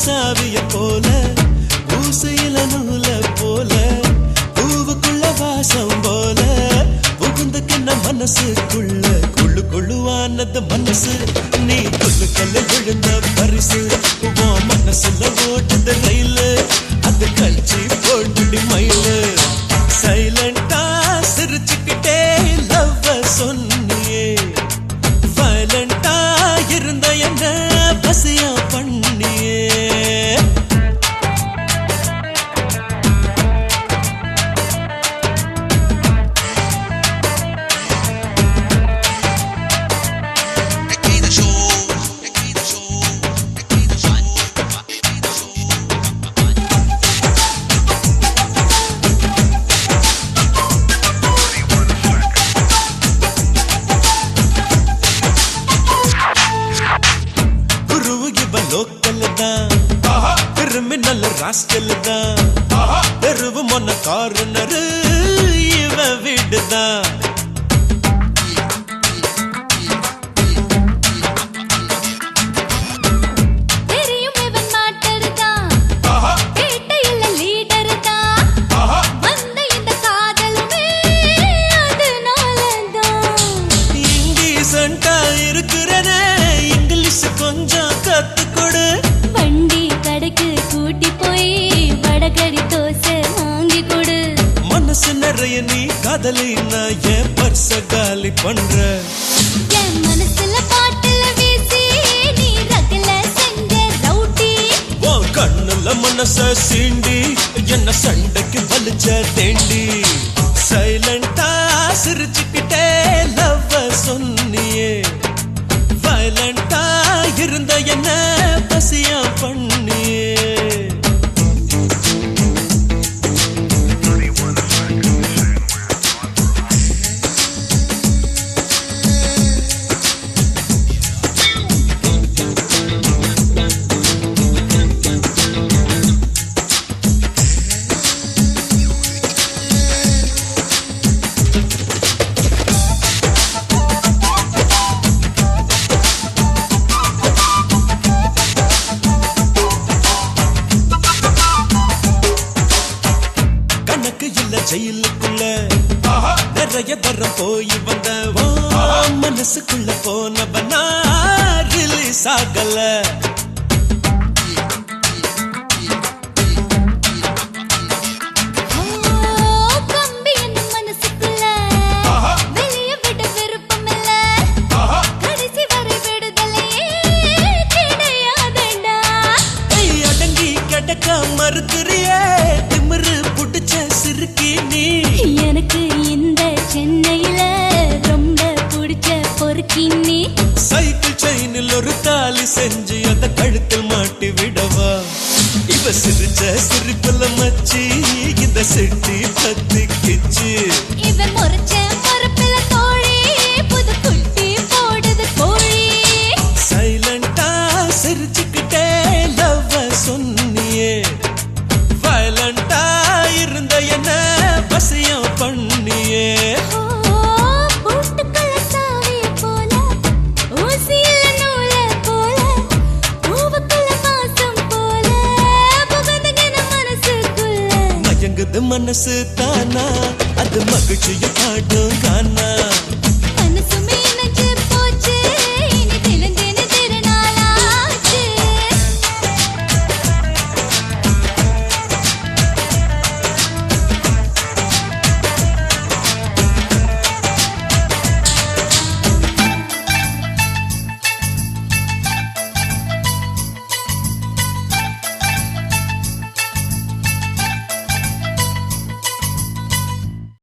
சாவிய போல ஊசையில நூல போல பூவுக்குள்ள வாசம் போல புகுந்துக்கின மனசுக்குள்ள குழு குழுவானது மனசு நீ கொல்லு கல்ல விழுந்த பரிசு மனசுல ஓட்டுது ரயிலு அது கழிச்சு போட்டுடி மயிலு சைலண்டா சிரிச்சுக்கிட்டே லவ் சொன்னியே வயலண்டா இருந்த என்ன பசியா பண்ணியே கிரிமினல் ராஸ்கல் தான் தெருவு மொன்ன காரணரு இவ வீடுதான் தெரியும் இவன் மாட்டர் தான் கேட்ட இல்ல லீடர் தான் வந்த இந்த காதலுமே அதனாலதான் இண்டீசென்ட்டா இருக்கிறனே இங்கிலீஷ் கொஞ்சம் கத்துக்கொடு வண்டி கடைக்கு கூட்டி போய் வடகறி தோசை வாங்கி கொடு மனசு நிறைய நீ காதலின்னா என் பர்ச காலி பண்ற என் மனசுல பாட்டுல வீசி நீ ரகல செஞ்ச ரவுடி உன் கண்ணுல மனச சீண்டி என்ன சண்டைக்கு வலிச்ச தேண்டி சைலண்டா சிரிச்சுக்கிட்டே லவ் சொன்னியே வயலண்டா இருந்த என்ன பசியா பண்ணியே ஜெயிலுக்குள்ள நிறைய தரம் போய் வந்த மனசுக்குள்ள போனவனா ரிலீஸ் ஆகல கம்பி என்ன மனசுக்குள்ள வெளிய விட விருப்பம் இல்ல கடைசி வரை விடுதலையே கிடையாதடா அடங்கி கிடக்க மறுக்கிறியே திமிரு புடிச்ச சிறுக்கி நீ எனக்கு இந்த சென்னையில ரொம்ப பிடிச்ச பொறுக்கி நீ சைக்கிள் செயினில் ஒரு தாலி செஞ்சு அந்த கழுத்தில் மாட்டி விடவா இவ சிரிச்ச சிரிப்புல மச்சி இந்த செட்டி பத்திக்கிச்சு இவன் முறைச்ச மரப்பில தோழி புது குட்டி போடுது கோழி சைலண்டா சிரிச்சுக்கிட்டே லவ் சொன்னியே வயலண்டா இருந்த என்ன பசியம் பண்ணியே பூட்டுக்குள்ள சாவிய போல ஊசியில நூல போல பூவுக்குள்ள வாசம் போல புகுந்துகின மனசுக்குள்ள மயங்குது மனசு தானா அது மகிழ்ச்சிய பாடும் காணா